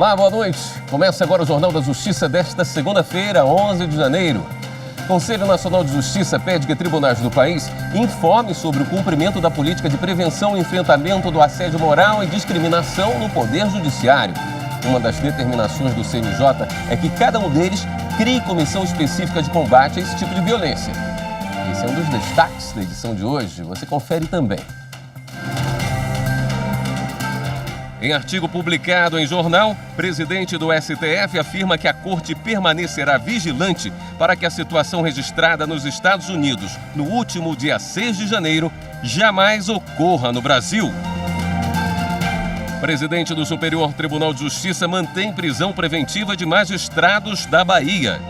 Olá, boa noite. Começa agora o Jornal da Justiça desta segunda-feira, 11 de janeiro. O Conselho Nacional de Justiça pede que tribunais do país informem sobre o cumprimento da política de prevenção e enfrentamento do assédio moral e discriminação no Poder Judiciário. Uma das determinações do CNJ é que cada um deles crie comissão específica de combate a esse tipo de violência. Esse é um dos destaques da edição de hoje. Você confere também. Em artigo publicado em jornal, presidente do STF afirma que a corte permanecerá vigilante para que a situação registrada nos Estados Unidos no último dia 6 de janeiro jamais ocorra no Brasil. Presidente do Superior Tribunal de Justiça mantém prisão preventiva de magistrados da Bahia.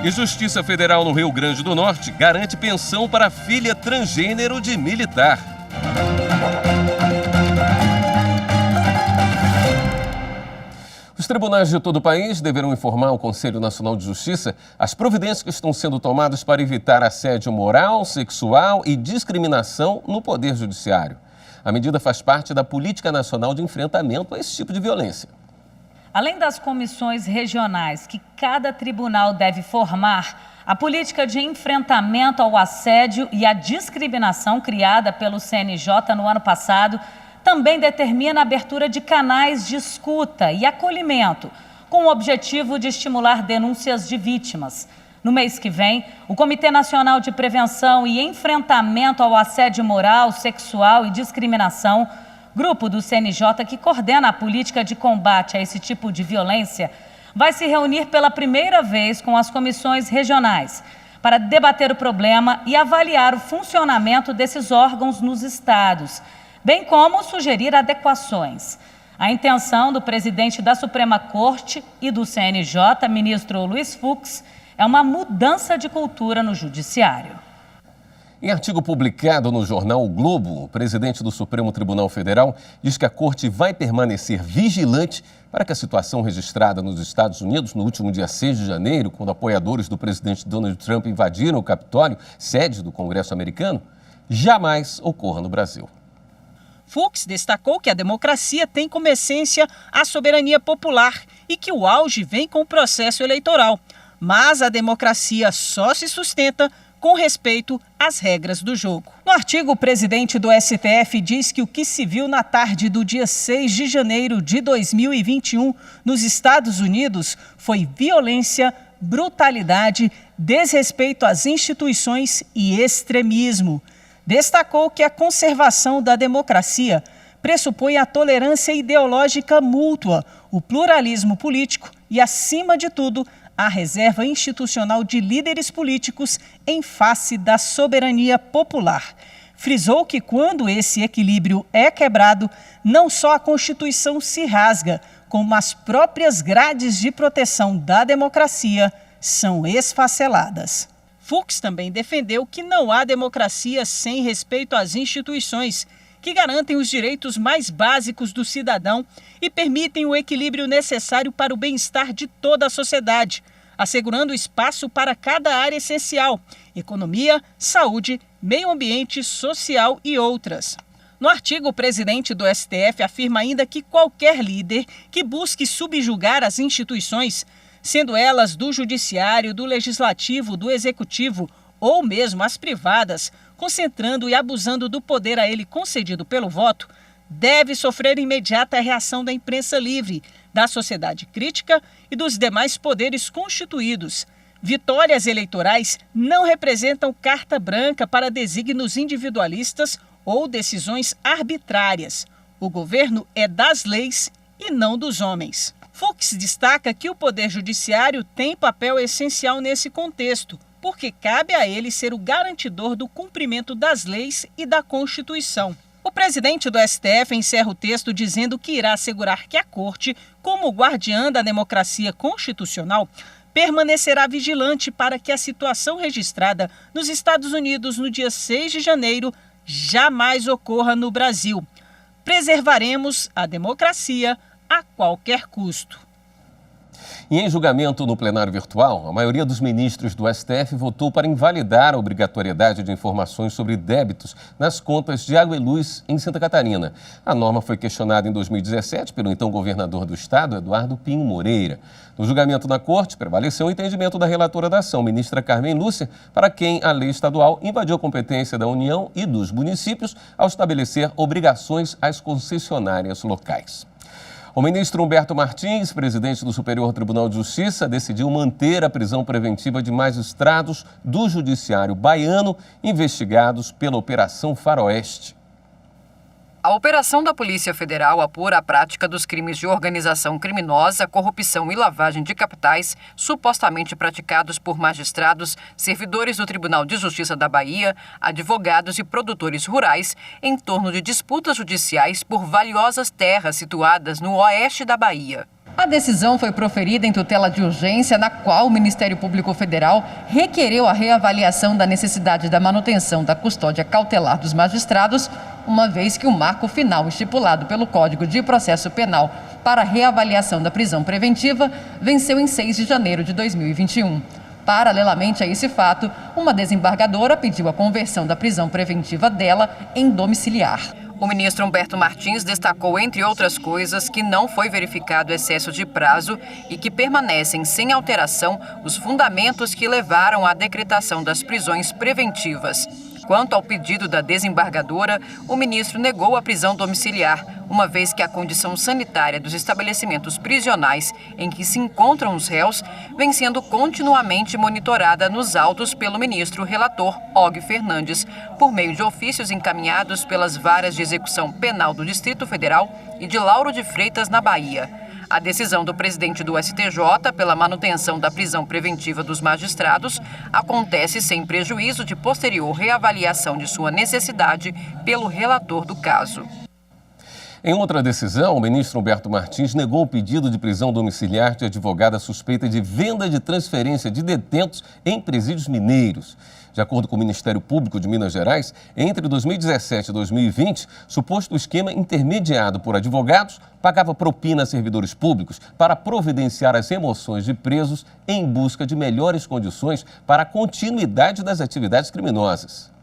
E Justiça Federal no Rio Grande do Norte garante pensão para filha transgênero de militar. Os tribunais de todo o país deverão informar ao Conselho Nacional de Justiça as providências que estão sendo tomadas para evitar assédio moral, sexual e discriminação no Poder Judiciário. A medida faz parte da Política Nacional de Enfrentamento a esse tipo de violência. Além das comissões regionais que cada tribunal deve formar, a política de enfrentamento ao assédio e à discriminação criada pelo CNJ no ano passado também determina a abertura de canais de escuta e acolhimento, com o objetivo de estimular denúncias de vítimas. No mês que vem, o Comitê Nacional de Prevenção e Enfrentamento ao Assédio Moral, Sexual e Discriminação, grupo do CNJ que coordena a política de combate a esse tipo de violência, vai se reunir pela primeira vez com as comissões regionais para debater o problema e avaliar o funcionamento desses órgãos nos estados, bem como sugerir adequações. A intenção do presidente da Suprema Corte e do CNJ, ministro Luiz Fux, é uma mudança de cultura no judiciário. Em artigo publicado no jornal O Globo, o presidente do Supremo Tribunal Federal diz que a Corte vai permanecer vigilante para que a situação registrada nos Estados Unidos no último dia 6 de janeiro, quando apoiadores do presidente Donald Trump invadiram o Capitólio, sede do Congresso americano, jamais ocorra no Brasil. Fux destacou que a democracia tem como essência a soberania popular e que o auge vem com o processo eleitoral. Mas a democracia só se sustenta com respeito às regras do jogo. No artigo, o presidente do STF diz que o que se viu na tarde do dia 6 de janeiro de 2021 nos Estados Unidos foi violência, brutalidade, desrespeito às instituições e extremismo. Destacou que a conservação da democracia pressupõe a tolerância ideológica mútua, o pluralismo político e, acima de tudo, a reserva institucional de líderes políticos em face da soberania popular. Frisou que quando esse equilíbrio é quebrado, não só a Constituição se rasga, como as próprias grades de proteção da democracia são esfaceladas. Fux também defendeu que não há democracia sem respeito às instituições, que garantem os direitos mais básicos do cidadão e permitem o equilíbrio necessário para o bem-estar de toda a sociedade, assegurando espaço para cada área essencial: economia, saúde, meio ambiente, social e outras. No artigo, o presidente do STF afirma ainda que qualquer líder que busque subjugar as instituições, sendo elas do judiciário, do legislativo, do executivo ou mesmo as privadas, concentrando e abusando do poder a ele concedido pelo voto, deve sofrer imediata reação da imprensa livre, da sociedade crítica e dos demais poderes constituídos. Vitórias eleitorais não representam carta branca para desígnios individualistas ou decisões arbitrárias. O governo é das leis e não dos homens. Fux destaca que o Poder Judiciário tem papel essencial nesse contexto, porque cabe a ele ser o garantidor do cumprimento das leis e da Constituição. O presidente do STF encerra o texto dizendo que irá assegurar que a Corte, como guardiã da democracia constitucional, permanecerá vigilante para que a situação registrada nos Estados Unidos no dia 6 de janeiro jamais ocorra no Brasil. Preservaremos a democracia a qualquer custo. E em julgamento no plenário virtual, a maioria dos ministros do STF votou para invalidar a obrigatoriedade de informações sobre débitos nas contas de água e luz em Santa Catarina. A norma foi questionada em 2017 pelo então governador do estado, Eduardo Pinho Moreira. No julgamento na corte, prevaleceu o entendimento da relatora da ação, ministra Carmen Lúcia, para quem a lei estadual invadiu a competência da União e dos municípios ao estabelecer obrigações às concessionárias locais. O ministro Humberto Martins, presidente do Superior Tribunal de Justiça, decidiu manter a prisão preventiva de magistrados do Judiciário baiano investigados pela Operação Faroeste. A operação da Polícia Federal apura a prática dos crimes de organização criminosa, corrupção e lavagem de capitais supostamente praticados por magistrados, servidores do Tribunal de Justiça da Bahia, advogados e produtores rurais em torno de disputas judiciais por valiosas terras situadas no oeste da Bahia. A decisão foi proferida em tutela de urgência, na qual o Ministério Público Federal requereu a reavaliação da necessidade da manutenção da custódia cautelar dos magistrados, uma vez que o marco final estipulado pelo Código de Processo Penal para a reavaliação da prisão preventiva venceu em 6 de janeiro de 2021. Paralelamente a esse fato, uma desembargadora pediu a conversão da prisão preventiva dela em domiciliar. O ministro Humberto Martins destacou, entre outras coisas, que não foi verificado excesso de prazo e que permanecem sem alteração os fundamentos que levaram à decretação das prisões preventivas. Quanto ao pedido da desembargadora, o ministro negou a prisão domiciliar, uma vez que a condição sanitária dos estabelecimentos prisionais em que se encontram os réus vem sendo continuamente monitorada nos autos pelo ministro relator Og Fernandes, por meio de ofícios encaminhados pelas varas de execução penal do Distrito Federal e de Lauro de Freitas, na Bahia. A decisão do presidente do STJ pela manutenção da prisão preventiva dos magistrados acontece sem prejuízo de posterior reavaliação de sua necessidade pelo relator do caso. Em outra decisão, o ministro Humberto Martins negou o pedido de prisão domiciliar de advogada suspeita de venda de transferência de detentos em presídios mineiros. De acordo com o Ministério Público de Minas Gerais, entre 2017 e 2020, suposto esquema intermediado por advogados pagava propina a servidores públicos para providenciar as remoções de presos em busca de melhores condições para a continuidade das atividades criminosas.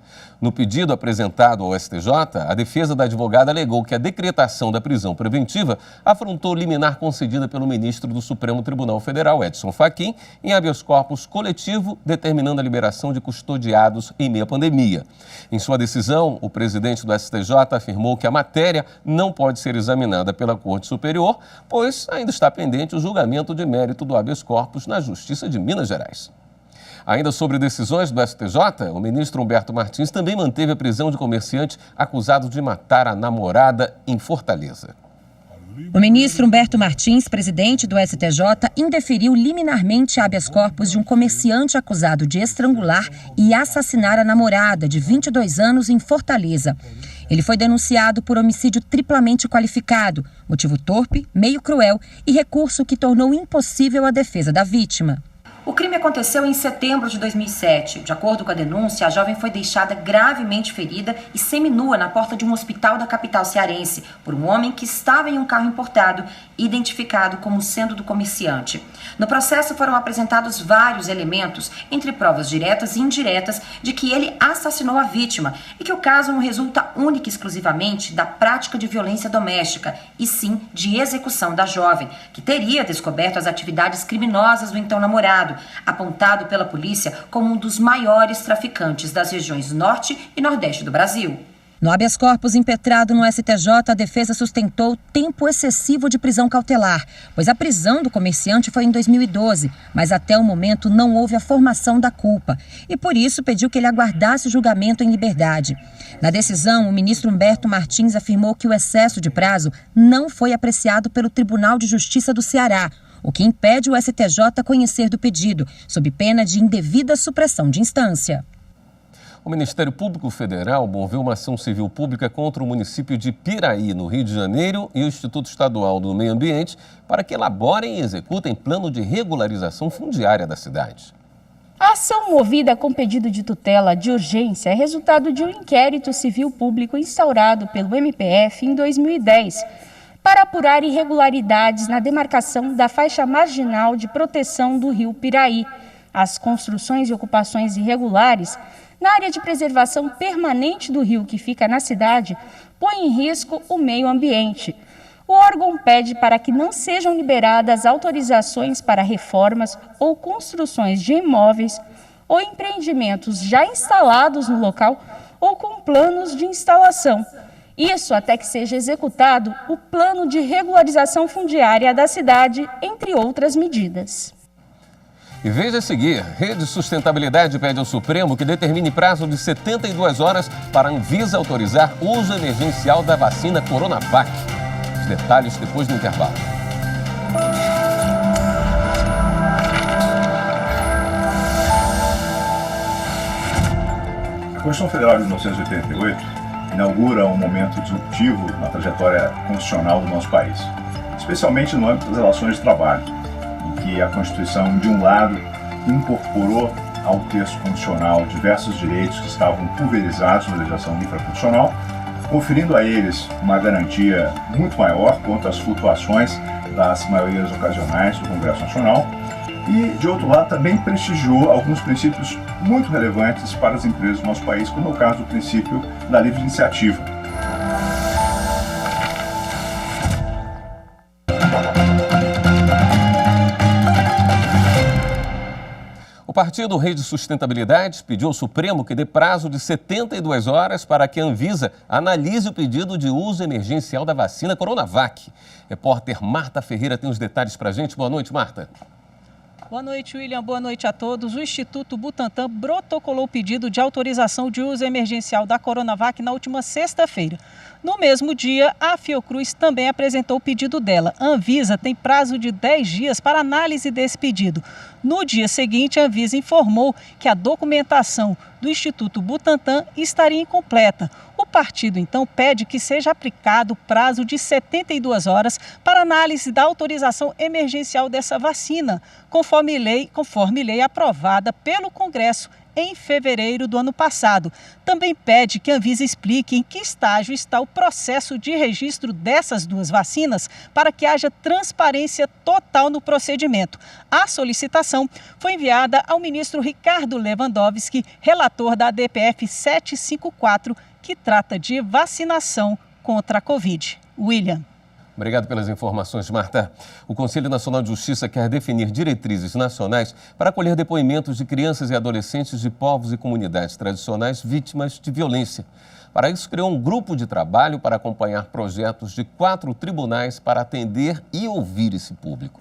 No pedido apresentado ao STJ, a defesa da advogada alegou que a decretação da prisão preventiva afrontou liminar concedida pelo ministro do Supremo Tribunal Federal, Edson Fachin, em habeas corpus coletivo, determinando a liberação de custodiados em meio à pandemia. Em sua decisão, o presidente do STJ afirmou que a matéria não pode ser examinada pela Corte Superior, pois ainda está pendente o julgamento de mérito do habeas corpus na Justiça de Minas Gerais. Ainda sobre decisões do STJ, o ministro Humberto Martins também manteve a prisão de comerciante acusado de matar a namorada em Fortaleza. O ministro Humberto Martins, presidente do STJ, indeferiu liminarmente habeas corpus de um comerciante acusado de estrangular e assassinar a namorada de 22 anos em Fortaleza. Ele foi denunciado por homicídio triplamente qualificado, motivo torpe, meio cruel e recurso que tornou impossível a defesa da vítima. O crime aconteceu em setembro de 2007. De acordo com a denúncia, a jovem foi deixada gravemente ferida e seminua na porta de um hospital da capital cearense por um homem que estava em um carro importado, identificado como sendo do comerciante. No processo foram apresentados vários elementos, entre provas diretas e indiretas, de que ele assassinou a vítima e que o caso não resulta única e exclusivamente da prática de violência doméstica, e sim de execução da jovem, que teria descoberto as atividades criminosas do então namorado, apontado pela polícia como um dos maiores traficantes das regiões norte e nordeste do Brasil. No habeas corpus impetrado no STJ, a defesa sustentou tempo excessivo de prisão cautelar, pois a prisão do comerciante foi em 2012, mas até o momento não houve a formação da culpa e por isso pediu que ele aguardasse o julgamento em liberdade. Na decisão, o ministro Humberto Martins afirmou que o excesso de prazo não foi apreciado pelo Tribunal de Justiça do Ceará, o que impede o STJ conhecer do pedido, sob pena de indevida supressão de instância. O Ministério Público Federal moveu uma ação civil pública contra o município de Piraí, no Rio de Janeiro, e o Instituto Estadual do Meio Ambiente para que elaborem e executem plano de regularização fundiária da cidade. A ação movida com pedido de tutela de urgência é resultado de um inquérito civil público instaurado pelo MPF em 2010. para apurar irregularidades na demarcação da faixa marginal de proteção do rio Piraí, as construções e ocupações irregulares na área de preservação permanente do rio que fica na cidade põem em risco o meio ambiente. O órgão pede para que não sejam liberadas autorizações para reformas ou construções de imóveis ou empreendimentos já instalados no local ou com planos de instalação. Isso até que seja executado o plano de regularização fundiária da cidade, entre outras medidas. E veja a seguir, Rede Sustentabilidade pede ao Supremo que determine prazo de 72 horas para a Anvisa autorizar uso emergencial da vacina Coronavac. Os detalhes depois do intervalo. A Constituição Federal de 1988 inaugura um momento disruptivo na trajetória constitucional do nosso país, especialmente no âmbito das relações de trabalho, em que a Constituição, de um lado, incorporou ao texto constitucional diversos direitos que estavam pulverizados na legislação infraconstitucional, conferindo a eles uma garantia muito maior contra as flutuações das maiorias ocasionais do Congresso Nacional, e, de outro lado, também prestigiou alguns princípios muito relevantes para as empresas do nosso país, como é o caso do princípio da livre iniciativa. O partido Rede Sustentabilidade pediu ao Supremo que dê prazo de 72 horas para que a Anvisa analise o pedido de uso emergencial da vacina Coronavac. Repórter Marta Ferreira tem os detalhes para a gente. Boa noite, Marta. Boa noite, William. Boa noite a todos. O Instituto Butantan protocolou o pedido de autorização de uso emergencial da Coronavac na última sexta-feira. No mesmo dia, a Fiocruz também apresentou o pedido dela. A Anvisa tem prazo de 10 dias para análise desse pedido. No dia seguinte, a Anvisa informou que a documentação do Instituto Butantan estaria incompleta. O partido, então, pede que seja aplicado o prazo de 72 horas para análise da autorização emergencial dessa vacina, conforme lei aprovada pelo Congresso em fevereiro do ano passado. Também pede que a Anvisa explique em que estágio está o processo de registro dessas duas vacinas para que haja transparência total no procedimento. A solicitação foi enviada ao ministro Ricardo Lewandowski, relator da DPF 754, que trata de vacinação contra a Covid. William. Obrigado pelas informações, Marta. O Conselho Nacional de Justiça quer definir diretrizes nacionais para acolher depoimentos de crianças e adolescentes de povos e comunidades tradicionais vítimas de violência. Para isso, criou um grupo de trabalho para acompanhar projetos de 4 tribunais para atender e ouvir esse público.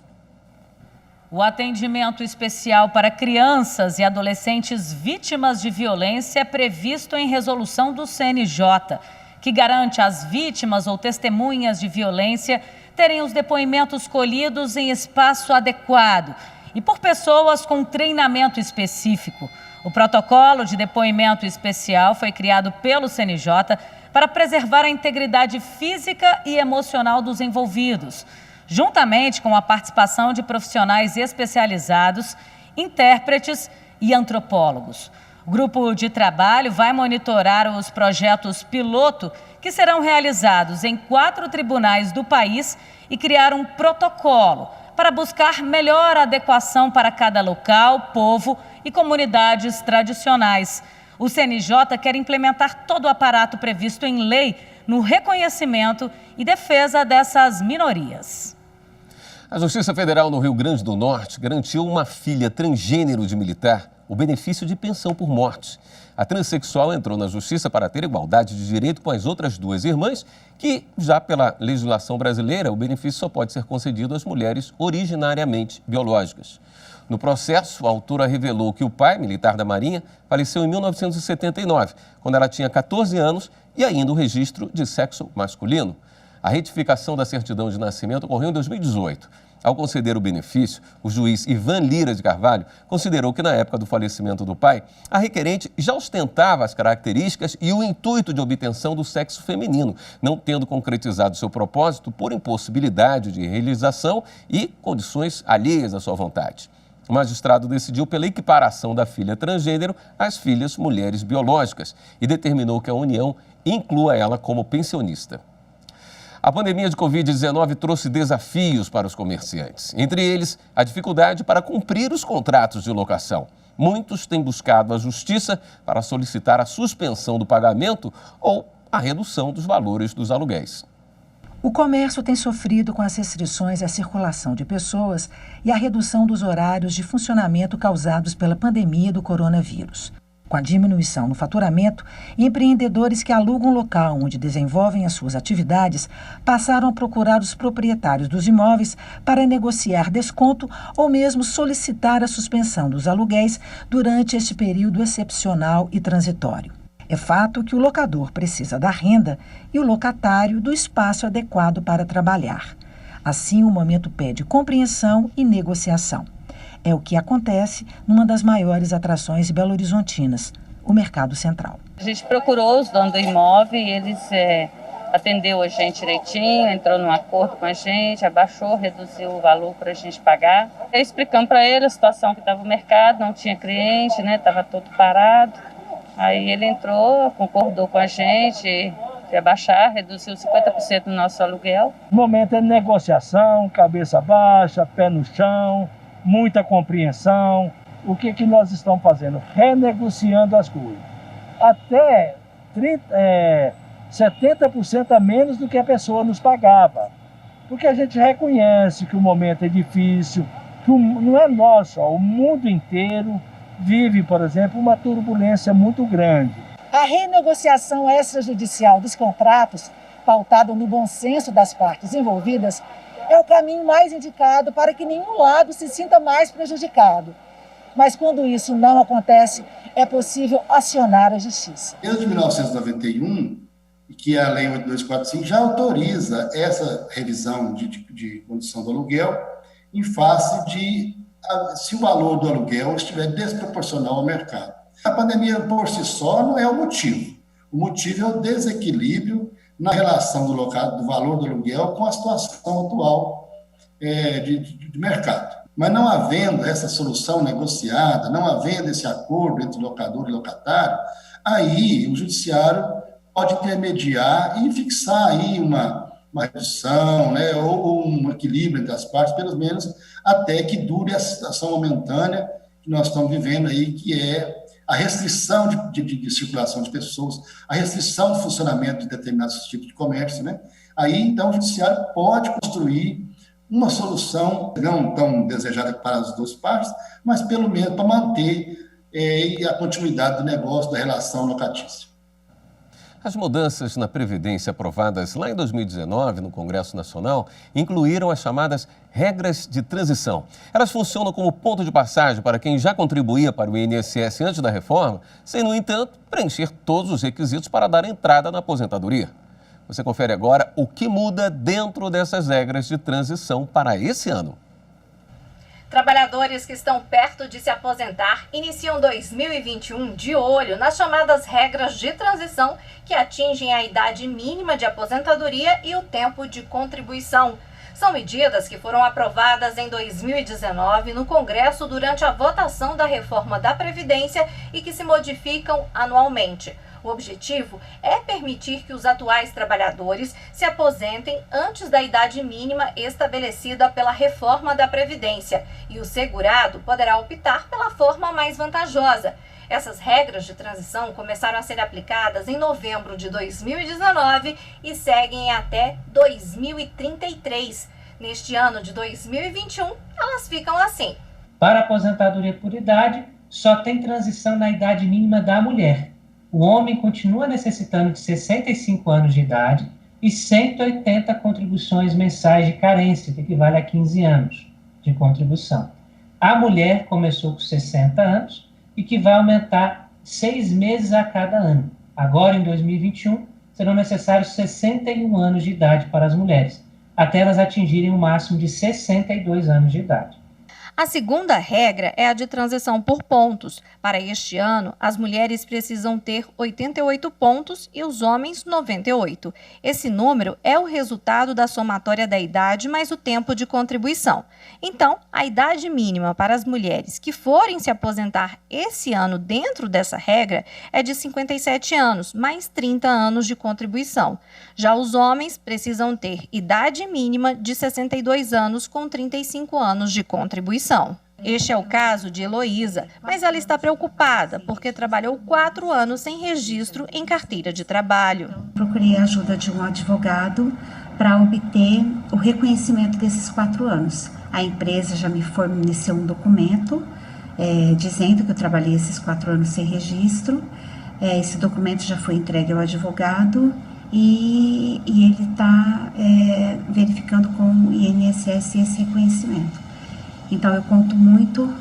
O atendimento especial para crianças e adolescentes vítimas de violência é previsto em resolução do CNJ, que garante às vítimas ou testemunhas de violência terem os depoimentos colhidos em espaço adequado e por pessoas com treinamento específico. O protocolo de depoimento especial foi criado pelo CNJ para preservar a integridade física e emocional dos envolvidos, juntamente com a participação de profissionais especializados, intérpretes e antropólogos. O grupo de trabalho vai monitorar os projetos piloto que serão realizados em 4 tribunais do país e criar um protocolo para buscar melhor adequação para cada local, povo e comunidades tradicionais. O CNJ quer implementar todo o aparato previsto em lei no reconhecimento e defesa dessas minorias. A Justiça Federal no Rio Grande do Norte garantiu uma filha transgênero de militar o benefício de pensão por morte. A transexual entrou na Justiça para ter igualdade de direito com as outras 2 irmãs, que, já pela legislação brasileira, o benefício só pode ser concedido às mulheres originariamente biológicas. No processo, a autora revelou que o pai, militar da Marinha, faleceu em 1979, quando ela tinha 14 anos e ainda o registro de sexo masculino. A retificação da certidão de nascimento ocorreu em 2018. Ao conceder o benefício, o juiz Ivan Lira de Carvalho considerou que, na época do falecimento do pai, a requerente já ostentava as características e o intuito de obtenção do sexo feminino, não tendo concretizado seu propósito por impossibilidade de realização e condições alheias à sua vontade. O magistrado decidiu pela equiparação da filha transgênero às filhas mulheres biológicas e determinou que a união inclua ela como pensionista. A pandemia de Covid-19 trouxe desafios para os comerciantes. Entre eles, a dificuldade para cumprir os contratos de locação. Muitos têm buscado a justiça para solicitar a suspensão do pagamento ou a redução dos valores dos aluguéis. O comércio tem sofrido com as restrições à circulação de pessoas e a redução dos horários de funcionamento causados pela pandemia do coronavírus. Com a diminuição no faturamento, empreendedores que alugam local onde desenvolvem as suas atividades passaram a procurar os proprietários dos imóveis para negociar desconto ou mesmo solicitar a suspensão dos aluguéis durante este período excepcional e transitório. É fato que o locador precisa da renda e o locatário do espaço adequado para trabalhar. Assim, o momento pede compreensão e negociação. É o que acontece numa das maiores atrações belo-horizontinas, o Mercado Central. A gente procurou os donos do imóvel e eles atendeu a gente direitinho, entrou num acordo com a gente, abaixou, reduziu o valor para a gente pagar. Explicamos para ele a situação que estava o mercado, não tinha cliente, né? Estava todo parado. Aí ele entrou, concordou com a gente de abaixar, reduziu 50% do nosso aluguel. O momento é negociação, cabeça baixa, pé no chão, muita compreensão. O que nós estamos fazendo? Renegociando as coisas. Até 70% a menos do que a pessoa nos pagava. Porque a gente reconhece que o momento é difícil, que não é nosso, o mundo inteiro vive, por exemplo, uma turbulência muito grande. A renegociação extrajudicial dos contratos, pautada no bom senso das partes envolvidas, é o caminho mais indicado para que nenhum lado se sinta mais prejudicado. Mas quando isso não acontece, é possível acionar a justiça. Desde 1991, que a Lei 8245 já autoriza essa revisão de condição do aluguel em face de se o valor do aluguel estiver desproporcional ao mercado. A pandemia por si só não é o motivo. O motivo é o desequilíbrio na relação do valor do aluguel com a situação atual de mercado. Mas não havendo essa solução negociada, não havendo esse acordo entre locador e locatário, aí o judiciário pode intermediar e fixar aí uma redução, né, ou um equilíbrio entre as partes, pelo menos até que dure a situação momentânea que nós estamos vivendo aí, que é a restrição de circulação de pessoas, a restrição do funcionamento de determinados tipos de comércio, né? Aí, então, o judiciário pode construir uma solução não tão desejada para as duas partes, mas pelo menos para manter a continuidade do negócio, da relação locatícia. As mudanças na Previdência aprovadas lá em 2019 no Congresso Nacional incluíram as chamadas regras de transição. Elas funcionam como ponto de passagem para quem já contribuía para o INSS antes da reforma, sem, no entanto, preencher todos os requisitos para dar entrada na aposentadoria. Você confere agora o que muda dentro dessas regras de transição para esse ano. Trabalhadores que estão perto de se aposentar iniciam 2021 de olho nas chamadas regras de transição que atingem a idade mínima de aposentadoria e o tempo de contribuição. São medidas que foram aprovadas em 2019 no Congresso durante a votação da reforma da Previdência e que se modificam anualmente. O objetivo é permitir que os atuais trabalhadores se aposentem antes da idade mínima estabelecida pela reforma da Previdência e o segurado poderá optar pela forma mais vantajosa. Essas regras de transição começaram a ser aplicadas em novembro de 2019 e seguem até 2033. Neste ano de 2021, elas ficam assim. Para a aposentadoria por idade, só tem transição na idade mínima da mulher. O homem continua necessitando de 65 anos de idade e 180 contribuições mensais de carência, que equivale a 15 anos de contribuição. A mulher começou com 60 anos e que vai aumentar 6 meses a cada ano. Agora, em 2021, serão necessários 61 anos de idade para as mulheres, até elas atingirem o máximo de 62 anos de idade. A segunda regra é a de transição por pontos. Para este ano, as mulheres precisam ter 88 pontos e os homens 98. Esse número é o resultado da somatória da idade mais o tempo de contribuição. Então, a idade mínima para as mulheres que forem se aposentar esse ano dentro dessa regra é de 57 anos, mais 30 anos de contribuição. Já os homens precisam ter idade mínima de 62 anos com 35 anos de contribuição. Este é o caso de Heloísa, mas ela está preocupada porque trabalhou 4 anos sem registro em carteira de trabalho. Procurei a ajuda de um advogado para obter o reconhecimento desses 4 anos. A empresa já me forneceu um documento dizendo que eu trabalhei esses 4 anos sem registro. Esse documento já foi entregue ao advogado e ele está verificando com o INSS esse reconhecimento. Então, eu conto muito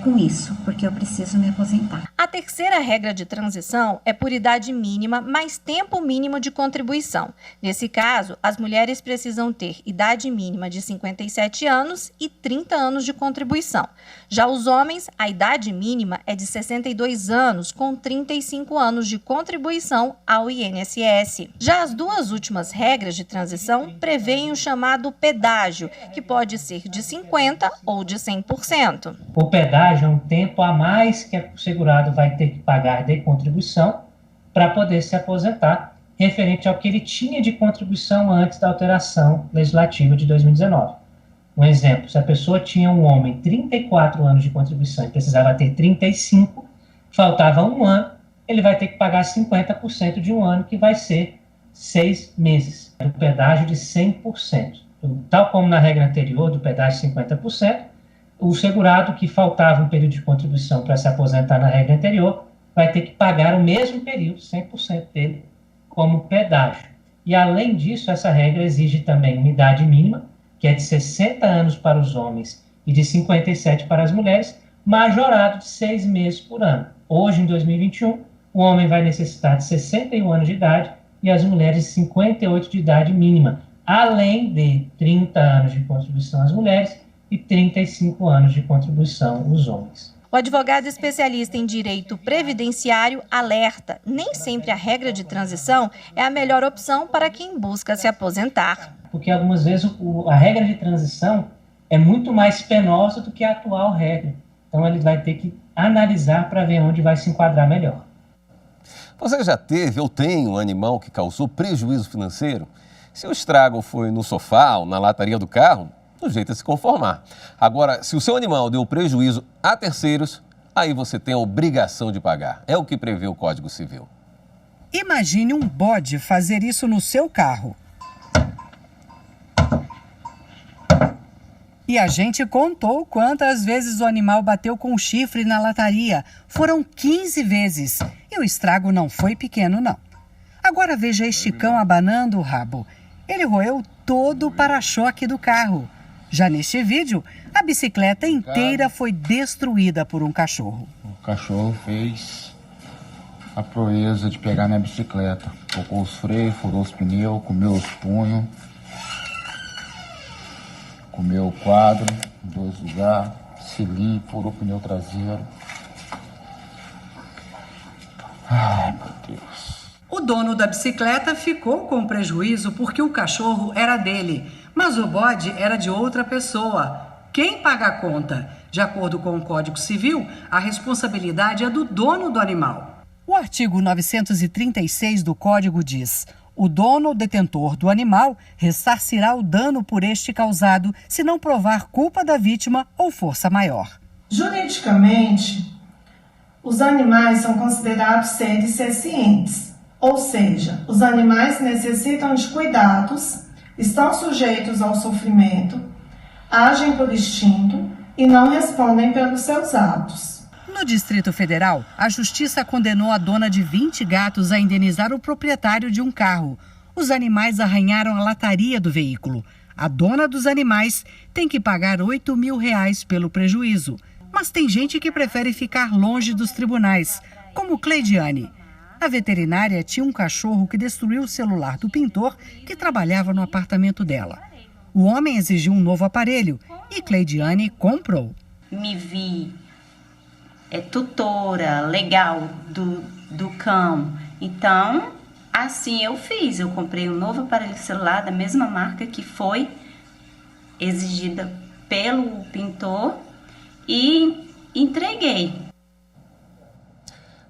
com isso, porque eu preciso me aposentar. A terceira regra de transição é por idade mínima mais tempo mínimo de contribuição. Nesse caso, as mulheres precisam ter idade mínima de 57 anos e 30 anos de contribuição. Já os homens, a idade mínima é de 62 anos, com 35 anos de contribuição ao INSS. Já as duas últimas regras de transição prevêem o chamado pedágio, que pode ser de 50% ou de 100%. O pedágio é um tempo a mais que o segurado vai ter que pagar de contribuição para poder se aposentar, referente ao que ele tinha de contribuição antes da alteração legislativa de 2019. Um exemplo, se a pessoa tinha um homem 34 anos de contribuição e precisava ter 35, faltava um ano, ele vai ter que pagar 50% de um ano, que vai ser 6 meses. O pedágio de 100%. Tal como na regra anterior do pedágio de 50%, o segurado que faltava um período de contribuição para se aposentar na regra anterior vai ter que pagar o mesmo período, 100% dele, como pedágio. E, além disso, essa regra exige também uma idade mínima, que é de 60 anos para os homens e de 57 para as mulheres, majorado de 6 meses por ano. Hoje, em 2021, o homem vai necessitar de 61 anos de idade e as mulheres 58 de idade mínima, além de 30 anos de contribuição às mulheres e 35 anos de contribuição os homens. O advogado especialista em direito previdenciário alerta: nem sempre a regra de transição é a melhor opção para quem busca se aposentar. Porque algumas vezes a regra de transição é muito mais penosa do que a atual regra. Então ele vai ter que analisar para ver onde vai se enquadrar melhor. Você já teve ou tem um animal que causou prejuízo financeiro? Se o estrago foi no sofá ou na lataria do carro, o jeito é se conformar. Agora, se o seu animal deu prejuízo a terceiros, aí você tem a obrigação de pagar. É o que prevê o Código Civil. Imagine um bode fazer isso no seu carro. E a gente contou quantas vezes o animal bateu com o chifre na lataria. Foram 15 vezes. E o estrago não foi pequeno, não. Agora veja este cão abanando o rabo. Ele roeu todo o para-choque do carro. Já neste vídeo, a bicicleta inteira foi destruída por um cachorro. O cachorro fez a proeza de pegar minha bicicleta. Tocou os freios, furou os pneus, comeu os punhos, comeu o quadro em 2 lugares, cilindro, furou o pneu traseiro. Ai, meu Deus. O dono da bicicleta ficou com prejuízo porque o cachorro era dele, mas o bode era de outra pessoa. Quem paga a conta? De acordo com o Código Civil, a responsabilidade é do dono do animal. O artigo 936 do Código diz: o dono ou detentor do animal ressarcirá o dano por este causado se não provar culpa da vítima ou força maior. Juridicamente, os animais são considerados seres sencientes. Ou seja, os animais necessitam de cuidados, estão sujeitos ao sofrimento, agem por instinto e não respondem pelos seus atos. No Distrito Federal, a Justiça condenou a dona de 20 gatos a indenizar o proprietário de um carro. Os animais arranharam a lataria do veículo. A dona dos animais tem que pagar R$8 mil pelo prejuízo. Mas tem gente que prefere ficar longe dos tribunais, como Cleidiane. A veterinária tinha um cachorro que destruiu o celular do pintor que trabalhava no apartamento dela. O homem exigiu um novo aparelho e Cleidiane comprou. me vi tutora legal do cão. Então, assim eu fiz. Eu comprei um novo aparelho celular da mesma marca que foi exigida pelo pintor e entreguei.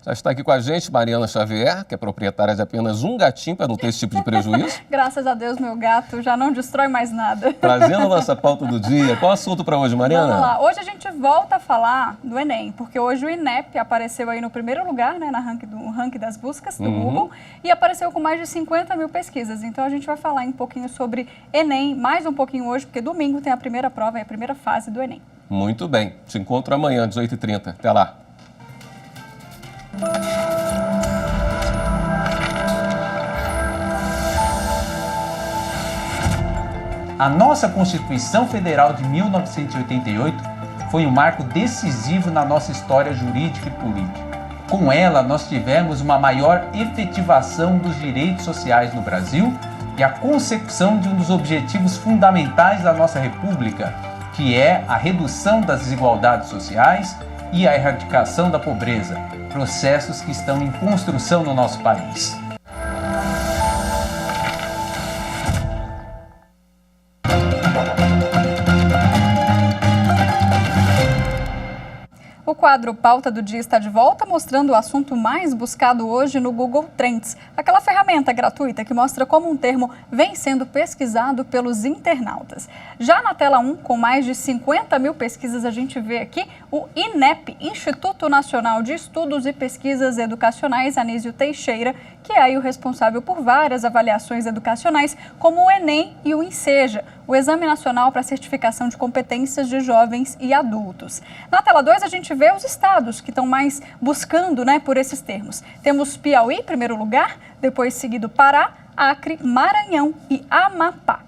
Já está aqui com a gente Mariana Xavier, que é proprietária de apenas um gatinho para não ter esse tipo de prejuízo. Graças a Deus, meu gato já não destrói mais nada. Trazendo a nossa pauta do dia. Qual o assunto para hoje, Mariana? Vamos lá. Hoje a gente volta a falar do Enem, porque hoje o INEP apareceu aí no primeiro lugar, né, no ranking das buscas do Google, e apareceu com mais de 50 mil pesquisas. Então a gente vai falar um pouquinho sobre Enem, mais um pouquinho hoje, porque domingo tem a primeira prova e a primeira fase do Enem. Muito bem. Te encontro amanhã, 18h30. Até lá. A nossa Constituição Federal de 1988 foi um marco decisivo na nossa história jurídica e política. Com ela, nós tivemos uma maior efetivação dos direitos sociais no Brasil e a consecução de um dos objetivos fundamentais da nossa República, que é a redução das desigualdades sociais e a erradicação da pobreza, processos que estão em construção no nosso país. O quadro Pauta do Dia está de volta, mostrando o assunto mais buscado hoje no Google Trends, aquela ferramenta gratuita que mostra como um termo vem sendo pesquisado pelos internautas. Já na tela 1, com mais de 50 mil pesquisas, a gente vê aqui o INEP, Instituto Nacional de Estudos e Pesquisas Educacionais, Anísio Teixeira, que é aí o responsável por várias avaliações educacionais, como o Enem e o INSEJA, o Exame Nacional para a Certificação de Competências de Jovens e Adultos. Na tela 2, a gente vê os estados que estão mais buscando, né, por esses termos. Temos Piauí, em primeiro lugar, depois seguido Pará, Acre, Maranhão e Amapá.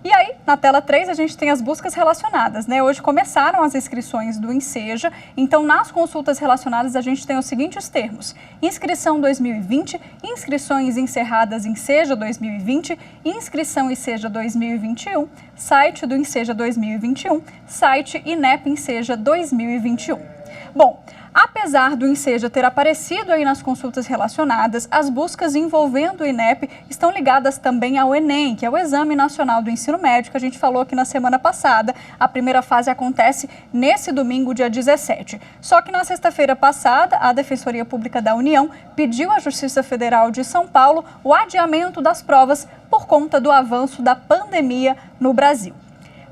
E aí, na tela 3, a gente tem as buscas relacionadas, né? Hoje começaram as inscrições do INSEJA, então nas consultas relacionadas a gente tem os seguintes termos: inscrição 2020, inscrições encerradas INSEJA 2020, inscrição INSEJA 2021, site do INSEJA 2021, site INEP INSEJA 2021. Bom, apesar do INSEJA ter aparecido aí nas consultas relacionadas, as buscas envolvendo o INEP estão ligadas também ao Enem, que é o Exame Nacional do Ensino Médio, que a gente falou aqui na semana passada. A primeira fase acontece nesse domingo, dia 17. Só que na sexta-feira passada, a Defensoria Pública da União pediu à Justiça Federal de São Paulo o adiamento das provas por conta do avanço da pandemia no Brasil.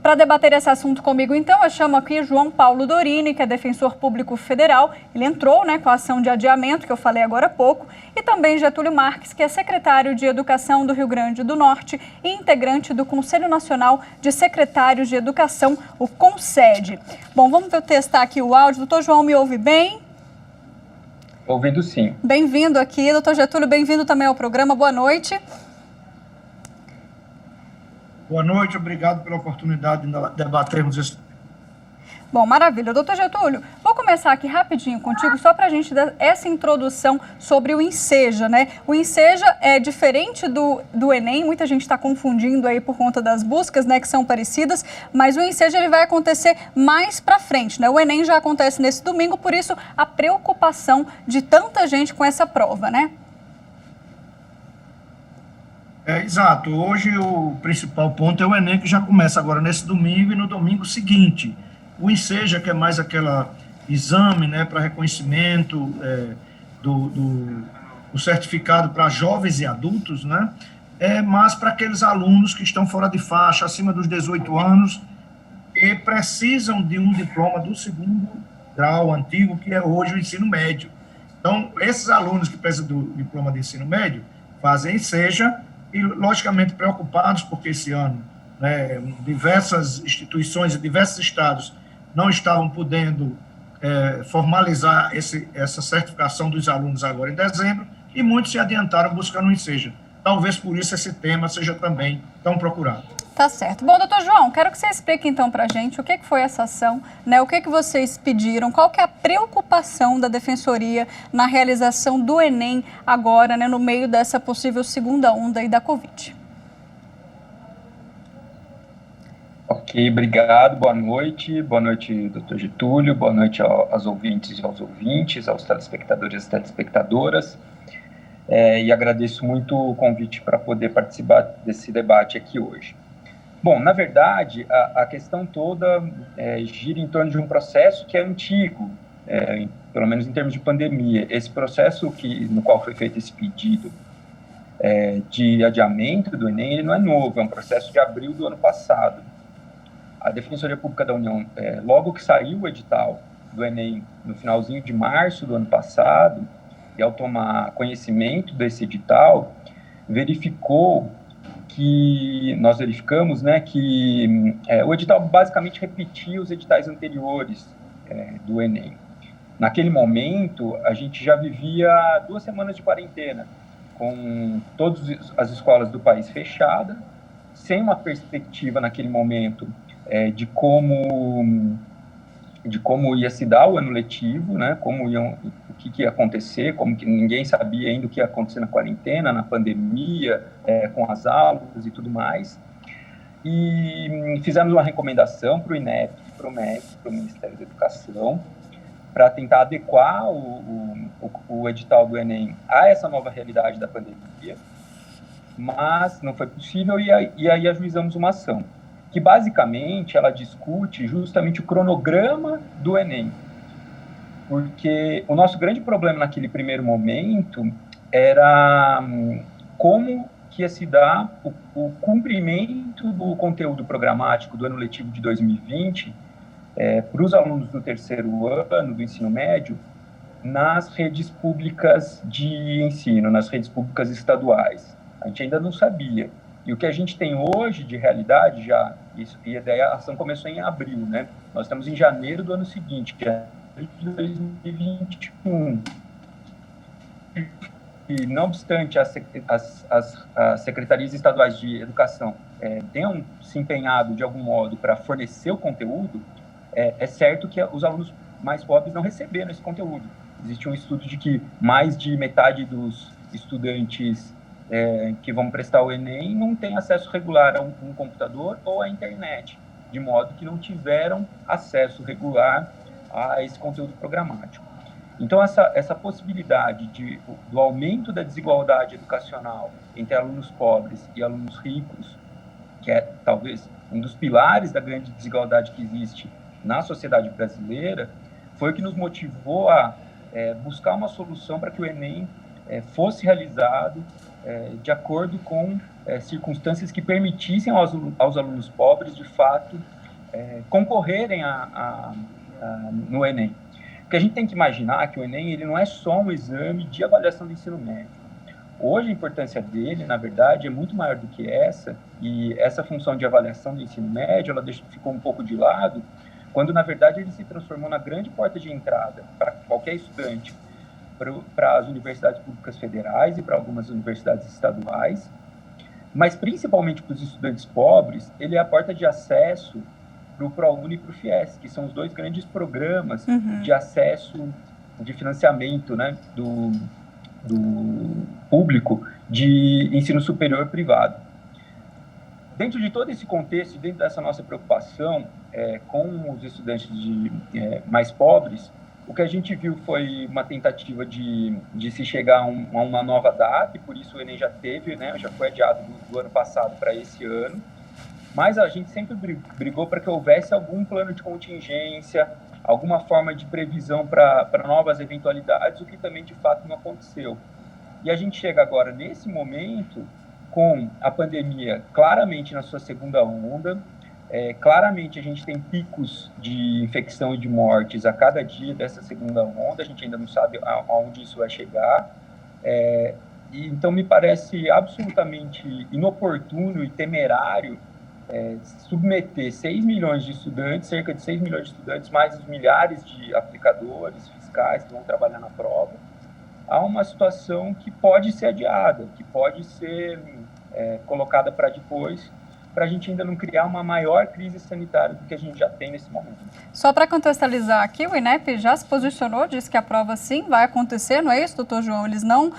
Para debater esse assunto comigo, então, eu chamo aqui João Paulo Dorini, que é defensor público federal. Ele entrou, né, com a ação de adiamento, que eu falei agora há pouco, e também Getúlio Marques, que é secretário de Educação do Rio Grande do Norte e integrante do Conselho Nacional de Secretários de Educação, o CONSED. Bom, vamos testar aqui o áudio. Doutor João, me ouve bem? Ouvindo sim. Bem-vindo aqui. Doutor Getúlio, bem-vindo também ao programa. Boa noite. Boa noite, obrigado pela oportunidade de debatermos isso. Bom, maravilha. Doutor Getúlio, vou começar aqui rapidinho contigo, só para a gente dar essa introdução sobre o INSEJA, né? O INSEJA é diferente do Enem, muita gente está confundindo aí por conta das buscas, né, que são parecidas, mas o INSEJA ele vai acontecer mais para frente, né? O Enem já acontece nesse domingo, por isso a preocupação de tanta gente com essa prova, né? Exato. Hoje o principal ponto é o Enem, que já começa agora nesse domingo e no domingo seguinte. O INSEJA, que é mais aquele exame, né, para reconhecimento do certificado para jovens e adultos, né, é mais para aqueles alunos que estão fora de faixa, acima dos 18 anos, e precisam de um diploma do segundo grau antigo, que é hoje o ensino médio. Então, esses alunos que precisam do diploma de ensino médio fazem INSEJA, e, logicamente, preocupados, porque esse ano, né, diversas instituições e diversos estados não estavam podendo formalizar essa certificação dos alunos agora em dezembro, e muitos se adiantaram buscando o INSEJA. Talvez por isso esse tema seja também tão procurado. Tá certo. Bom, doutor João, quero que você explique então para a gente o que foi essa ação, né? O que vocês pediram, qual que é a preocupação da Defensoria na realização do Enem agora, né, no meio dessa possível segunda onda aí da Covid. Ok, obrigado, boa noite, doutor Getúlio, boa noite aos ouvintes e aos ouvintes, aos telespectadores e telespectadoras, e agradeço muito o convite para poder participar desse debate aqui hoje. Bom, na verdade, a questão toda gira em torno de um processo que é antigo, pelo menos em termos de pandemia. Esse processo no qual foi feito esse pedido de adiamento do Enem, ele não é novo, é um processo de abril do ano passado. A Defensoria Pública da União, logo que saiu o edital do Enem, no finalzinho de março do ano passado, e ao tomar conhecimento desse edital, nós verificamos, né, que o edital basicamente repetia os editais anteriores do Enem. Naquele momento, a gente já vivia 2 semanas de quarentena, com todas as escolas do país fechadas, sem uma perspectiva naquele momento de como ia se dar o ano letivo, né? O que ia acontecer, como que ninguém sabia ainda o que ia acontecer na quarentena, na pandemia, com as aulas e tudo mais. E fizemos uma recomendação para o INEP, para o MEC, para o Ministério da Educação, para tentar adequar o edital do Enem a essa nova realidade da pandemia, mas não foi possível e aí ajuizamos uma ação, que basicamente ela discute justamente o cronograma do Enem, porque o nosso grande problema naquele primeiro momento era como que ia se dar o cumprimento do conteúdo programático do ano letivo de 2020 para os alunos do terceiro ano do ensino médio nas redes públicas de ensino, nas redes públicas estaduais. A gente ainda não sabia. E o que a gente tem hoje de realidade e a ação começou em abril, né? Nós estamos em janeiro do ano seguinte, que é 2021. E não obstante as secretarias estaduais de educação tenham se empenhado de algum modo para fornecer o conteúdo, é certo que os alunos mais pobres não receberam esse conteúdo. Existe um estudo de que mais de metade dos estudantes que vão prestar o Enem não tem acesso regular a um computador ou à internet, de modo que não tiveram acesso regular a esse conteúdo programático. Então, essa possibilidade do aumento da desigualdade educacional entre alunos pobres e alunos ricos, que é talvez um dos pilares da grande desigualdade que existe na sociedade brasileira, foi o que nos motivou a buscar uma solução para que o Enem fosse realizado de acordo com circunstâncias que permitissem aos alunos pobres, de fato, concorrerem no Enem. Porque a gente tem que imaginar que o Enem ele não é só um exame de avaliação do ensino médio. Hoje, a importância dele, na verdade, é muito maior do que essa, e essa função de avaliação do ensino médio, ela ficou um pouco de lado, quando, na verdade, ele se transformou na grande porta de entrada para qualquer estudante, para as universidades públicas federais e para algumas universidades estaduais, mas principalmente para os estudantes pobres, ele é a porta de acesso para o ProUni e para o FIES, que são os 2 grandes programas de acesso, de financiamento, né, do público de ensino superior privado. Dentro de todo esse contexto, dentro dessa nossa preocupação com os estudantes mais pobres, o que a gente viu foi uma tentativa de se chegar a uma nova data, e por isso o Enem já teve, né, já foi adiado do ano passado para esse ano, mas a gente sempre brigou para que houvesse algum plano de contingência, alguma forma de previsão para novas eventualidades, o que também de fato não aconteceu. E a gente chega agora nesse momento com a pandemia claramente na sua segunda onda, claramente a gente tem picos de infecção e de mortes a cada dia dessa segunda onda, a gente ainda não sabe aonde isso vai chegar, e então me parece absolutamente inoportuno e temerário submeter 6 milhões de estudantes, cerca de 6 milhões de estudantes, mais os milhares de aplicadores fiscais que vão trabalhar na prova, a uma situação que pode ser adiada, que pode ser colocada para depois, para a gente ainda não criar uma maior crise sanitária do que a gente já tem nesse momento. Só para contextualizar aqui, o INEP já se posicionou, disse que a prova sim vai acontecer, não é isso, doutor João? Eles não,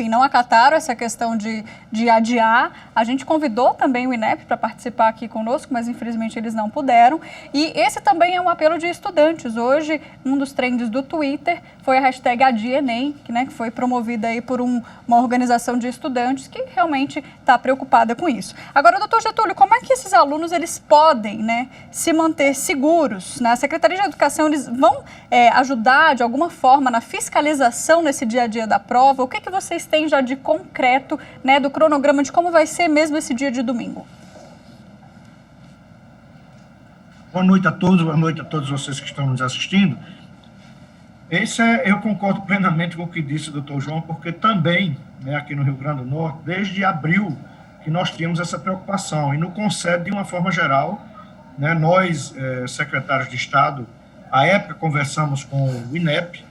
não acataram essa questão de adiar. A gente convidou também o INEP para participar aqui conosco, mas infelizmente eles não puderam. E esse também é um apelo de estudantes. Hoje, um dos trends do Twitter foi a hashtag #AdiaEnem, que foi promovida aí por uma organização de estudantes que realmente está preocupada com isso. Agora, doutor Getúlio, como é que esses alunos eles podem se manter seguros? A Secretaria de Educação, eles vão ajudar de alguma forma na fiscalização nesse dia a dia da prova? O que vocês têm já de concreto do cronograma de como vai ser mesmo esse dia de domingo? Boa noite a todos vocês que estão nos assistindo. Eu concordo plenamente com o que disse o doutor João, porque também, aqui no Rio Grande do Norte, desde abril, que nós tínhamos essa preocupação. E no Conselho, de uma forma geral, nós, secretários de Estado, à época conversamos com o INEP,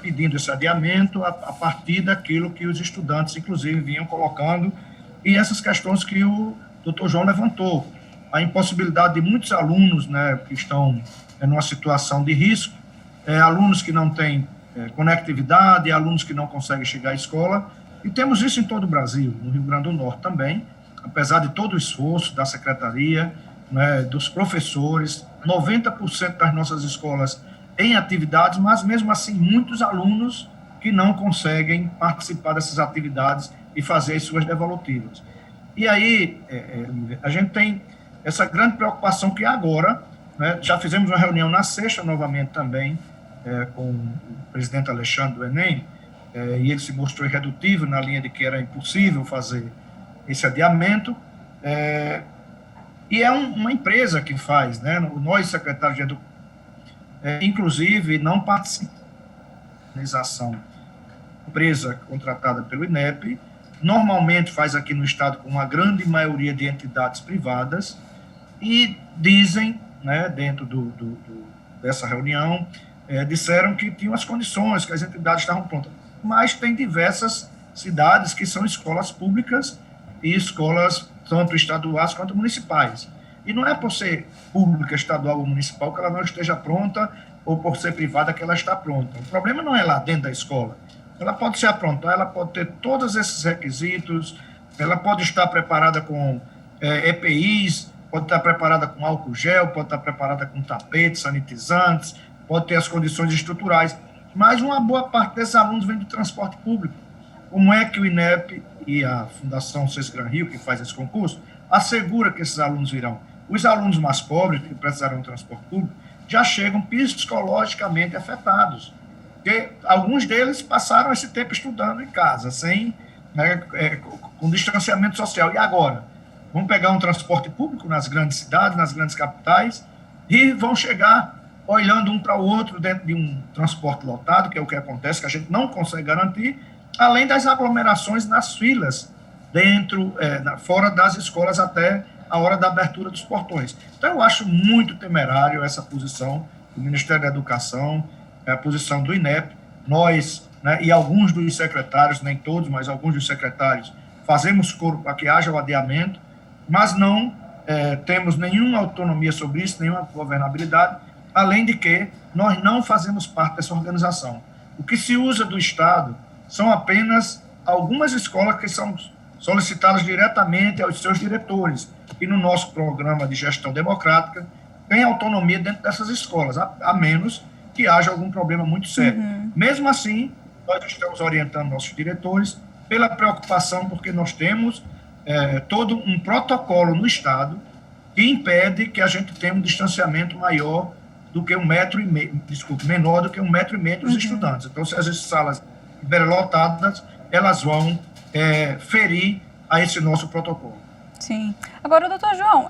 pedindo esse adiamento a partir daquilo que os estudantes, inclusive, vinham colocando, e essas questões que o doutor João levantou. A impossibilidade de muitos alunos que estão numa situação de risco, alunos que não têm conectividade, alunos que não conseguem chegar à escola, e temos isso em todo o Brasil, no Rio Grande do Norte também, apesar de todo o esforço da secretaria, dos professores, 90% das nossas escolas em atividades, mas mesmo assim muitos alunos que não conseguem participar dessas atividades e fazer as suas devolutivas. E aí a gente tem essa grande preocupação que agora, já fizemos uma reunião na sexta novamente também com o presidente Alexandre do Enem, e ele se mostrou irredutível na linha de que era impossível fazer esse adiamento, e é uma empresa que faz, nós, secretários de Educação, inclusive, não participamos da organização, empresa contratada pelo INEP, normalmente faz aqui no Estado com uma grande maioria de entidades privadas, e dizem, dentro dessa reunião, disseram que tinham as condições, que as entidades estavam prontas. Mas tem diversas cidades que são escolas públicas e escolas tanto estaduais quanto municipais. E não é por ser pública, estadual ou municipal que ela não esteja pronta, ou por ser privada que ela está pronta. O problema não é lá dentro da escola. Ela pode se aprontar, ela pode ter todos esses requisitos, ela pode estar preparada com EPIs, pode estar preparada com álcool gel, pode estar preparada com tapetes, sanitizantes, pode ter as condições estruturais, mas uma boa parte desses alunos vem do transporte público. Como é que o INEP e a Fundação Cesgran Rio, que faz esse concurso, assegura que esses alunos virão? Os alunos mais pobres, que precisarão do transporte público, já chegam psicologicamente afetados, porque alguns deles passaram esse tempo estudando em casa, com distanciamento social. E agora? Vão pegar um transporte público nas grandes cidades, nas grandes capitais, e vão chegar olhando um para o outro dentro de um transporte lotado, que é o que acontece, que a gente não consegue garantir, além das aglomerações nas filas, fora das escolas até a hora da abertura dos portões. Então, eu acho muito temerário essa posição do Ministério da Educação, a posição do INEP. Nós, e alguns dos secretários, nem todos, mas alguns dos secretários, fazemos coro para que haja o adiamento, mas não temos nenhuma autonomia sobre isso, nenhuma governabilidade, além de que nós não fazemos parte dessa organização. O que se usa do Estado são apenas algumas escolas que são solicitadas diretamente aos seus diretores, e no nosso programa de gestão democrática tem autonomia dentro dessas escolas, a menos que haja algum problema muito sério. Mesmo assim, nós estamos orientando nossos diretores pela preocupação, porque nós temos todo um protocolo no Estado que impede que a gente tenha um distanciamento maior do que 1,5 metro, menor do que 1,5 metro dos estudantes. Então, se as salas estiverem lotadas, elas vão ferir a esse nosso protocolo. Sim. Agora, doutor João,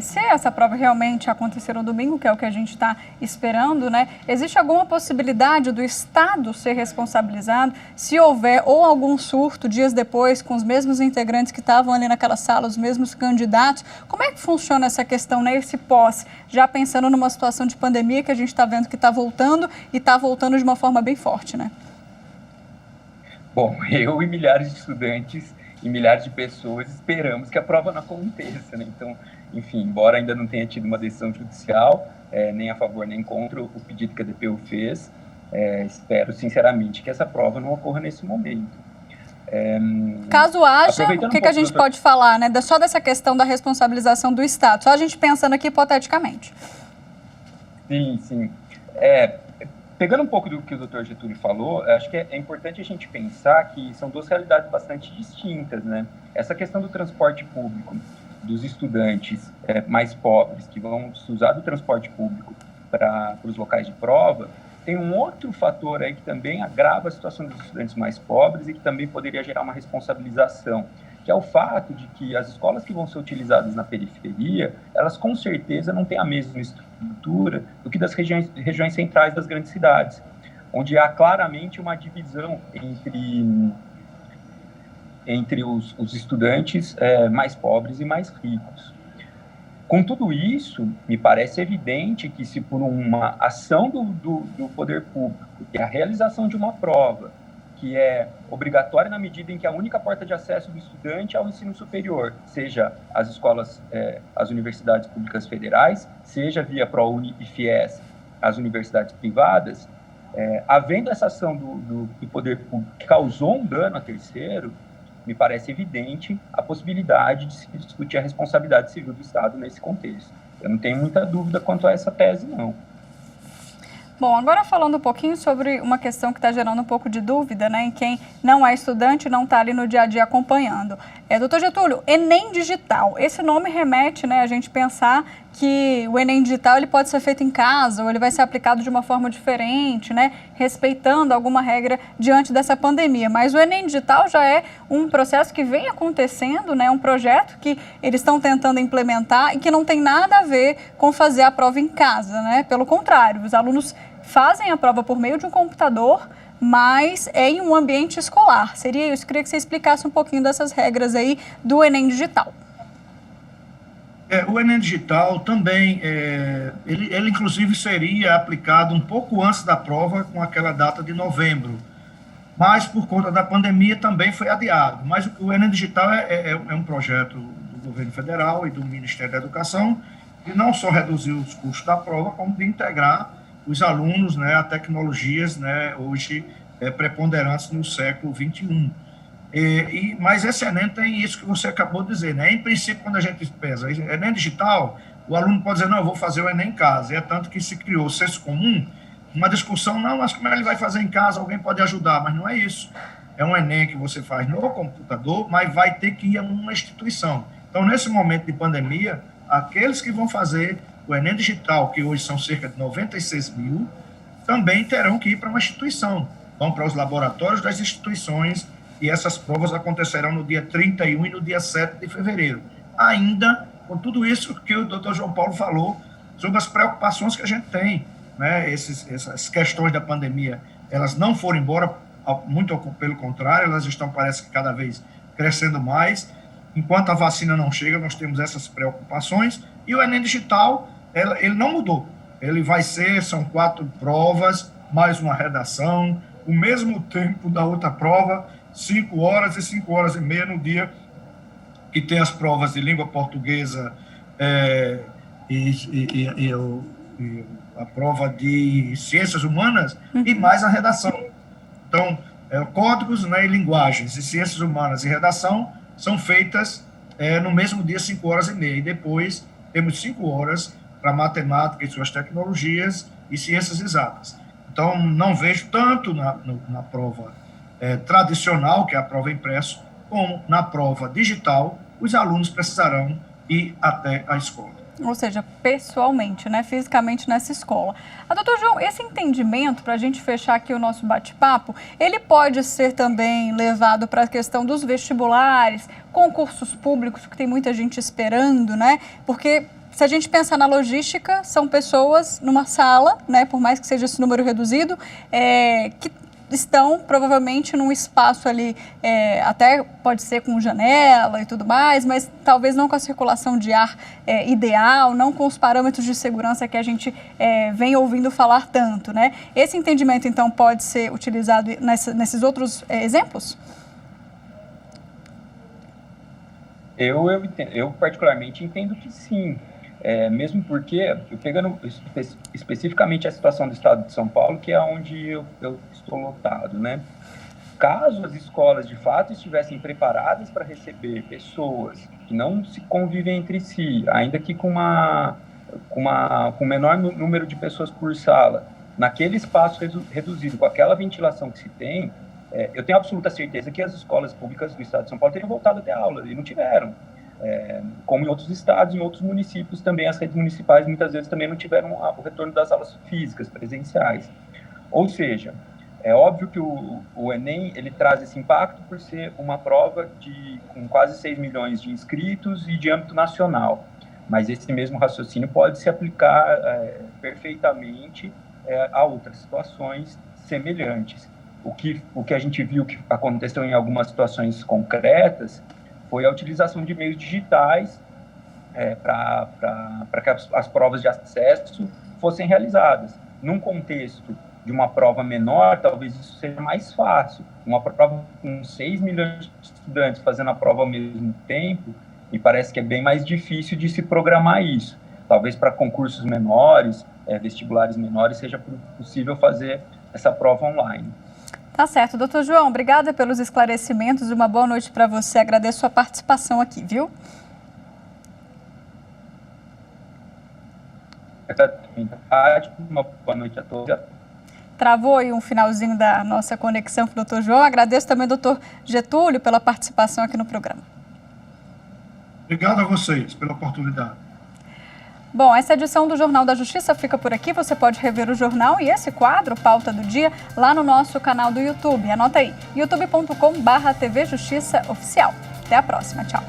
se essa prova realmente acontecer no domingo, que é o que a gente está esperando, existe alguma possibilidade do Estado ser responsabilizado se houver ou algum surto dias depois com os mesmos integrantes que estavam ali naquela sala, os mesmos candidatos? Como é que funciona essa questão, esse pós? Já pensando numa situação de pandemia que a gente está vendo que está voltando e está voltando de uma forma bem forte, Bom, eu e milhares de estudantes e milhares de pessoas esperamos que a prova não aconteça, né? Então, enfim, embora ainda não tenha tido uma decisão judicial, nem a favor nem contra o pedido que a DPU fez, espero sinceramente que essa prova não ocorra nesse momento. Caso haja, o que a gente pode falar, né? Só dessa questão da responsabilização do Estado, só a gente pensando aqui hipoteticamente. Sim. Pegando um pouco do que o Dr. Getúlio falou, acho que é importante a gente pensar que são duas realidades bastante distintas, né? Essa questão do transporte público, dos estudantes mais pobres que vão usar do transporte público para os locais de prova, tem um outro fator aí que também agrava a situação dos estudantes mais pobres e que também poderia gerar uma responsabilização, que é o fato de que as escolas que vão ser utilizadas na periferia, elas com certeza não têm a mesma estrutura do que das regiões centrais das grandes cidades, onde há claramente uma divisão entre os estudantes mais pobres e mais ricos. Com tudo isso, me parece evidente que se por uma ação do poder público, que é a realização de uma prova, que é obrigatória na medida em que a única porta de acesso do estudante é o ensino superior, seja as escolas, as universidades públicas federais, seja via ProUni e FIES, as universidades privadas, havendo essa ação do poder público que causou um dano a terceiro, me parece evidente a possibilidade de se discutir a responsabilidade civil do Estado nesse contexto. Eu não tenho muita dúvida quanto a essa tese, não. Bom, agora falando um pouquinho sobre uma questão que está gerando um pouco de dúvida, né, em quem não é estudante, não está ali no dia a dia acompanhando. Doutor Getúlio, Enem Digital, esse nome remete, né, a gente pensar que o Enem Digital ele pode ser feito em casa, ou ele vai ser aplicado de uma forma diferente, né, respeitando alguma regra diante dessa pandemia. Mas o Enem Digital já é um processo que vem acontecendo, né, um projeto que eles estão tentando implementar e que não tem nada a ver com fazer a prova em casa, né? Pelo contrário, os alunos fazem a prova por meio de um computador, mas é em um ambiente escolar. Seria isso? Queria que você explicasse um pouquinho dessas regras aí do Enem Digital. O Enem Digital também, ele inclusive seria aplicado um pouco antes da prova, com aquela data de novembro, mas por conta da pandemia também foi adiado. Mas o Enem Digital é um projeto do governo federal e do Ministério da Educação, que não só reduziu os custos da prova, como de integrar os alunos, né, a tecnologias, né, hoje preponderantes no século XXI. Mas esse Enem tem isso que você acabou de dizer, né? Em princípio, quando a gente pesa Enem Digital, o aluno pode dizer, não, eu vou fazer o Enem em casa. E é tanto que se criou o senso comum, uma discussão, não, mas como ele vai fazer em casa, alguém pode ajudar, mas não é isso. É um Enem que você faz no computador, mas vai ter que ir a uma instituição. Então, nesse momento de pandemia, aqueles que vão fazer o Enem Digital, que hoje são cerca de 96 mil, também terão que ir para uma instituição. Vão para os laboratórios das instituições e essas provas acontecerão no dia 31 e no dia 7 de fevereiro. Ainda com tudo isso que o Dr. João Paulo falou sobre as preocupações que a gente tem, né? Essas questões da pandemia, elas não foram embora, muito pelo contrário, elas estão, parece que cada vez crescendo mais. Enquanto a vacina não chega, nós temos essas preocupações. E o Enem Digital, ele não mudou. Ele vai ser, são 4 provas, mais uma redação, o mesmo tempo da outra prova, 5 horas e 5 horas e meia no dia que tem as provas de língua portuguesa e a prova de ciências humanas e mais a redação. Então, códigos, né, e linguagens e ciências humanas e redação são feitas no mesmo dia, 5 horas e meia. E depois temos 5 horas para matemática e suas tecnologias e ciências exatas. Então, não vejo tanto na prova tradicional, que é a prova impresso, como na prova digital, os alunos precisarão ir até a escola. Ou seja, pessoalmente, né, fisicamente nessa escola. Doutor João, esse entendimento, para a gente fechar aqui o nosso bate-papo, ele pode ser também levado para a questão dos vestibulares, concursos públicos, que tem muita gente esperando, né? Porque se a gente pensar na logística, são pessoas numa sala, né, por mais que seja esse número reduzido, que estão provavelmente num espaço ali, até pode ser com janela e tudo mais, mas talvez não com a circulação de ar ideal, não com os parâmetros de segurança que a gente vem ouvindo falar tanto, né? Esse entendimento, então, pode ser utilizado nesses outros exemplos? Eu particularmente entendo que sim. Mesmo porque, pegando especificamente a situação do estado de São Paulo, que é onde eu estou lotado, né? Caso as escolas, de fato, estivessem preparadas para receber pessoas que não se convivem entre si, ainda que com menor número de pessoas por sala, naquele espaço reduzido, com aquela ventilação que se tem, eu tenho absoluta certeza que as escolas públicas do estado de São Paulo teriam voltado a ter aula, e não tiveram. Como em outros estados, em outros municípios também, as redes municipais muitas vezes também não tiveram o retorno das aulas físicas, presenciais. Ou seja, é óbvio que o Enem ele traz esse impacto por ser uma prova com quase 6 milhões de inscritos e de âmbito nacional. Mas esse mesmo raciocínio pode se aplicar perfeitamente a outras situações semelhantes. O que a gente viu que aconteceu em algumas situações concretas foi a utilização de meios digitais para que as provas de acesso fossem realizadas. Num contexto de uma prova menor, talvez isso seja mais fácil. Uma prova com 6 milhões de estudantes fazendo a prova ao mesmo tempo, me parece que é bem mais difícil de se programar isso. Talvez para concursos menores, vestibulares menores, seja possível fazer essa prova online. Tá certo. Doutor João, obrigada pelos esclarecimentos. Uma boa noite para você. Agradeço a sua participação aqui, viu? Uma boa noite a todos. Travou aí um finalzinho da nossa conexão com o doutor João. Agradeço também ao doutor Getúlio pela participação aqui no programa. Obrigado a vocês pela oportunidade. Bom, essa edição do Jornal da Justiça fica por aqui. Você pode rever o jornal e esse quadro, Pauta do Dia, lá no nosso canal do YouTube. Anota aí, youtube.com/TV Justiça Oficial. Até a próxima. Tchau.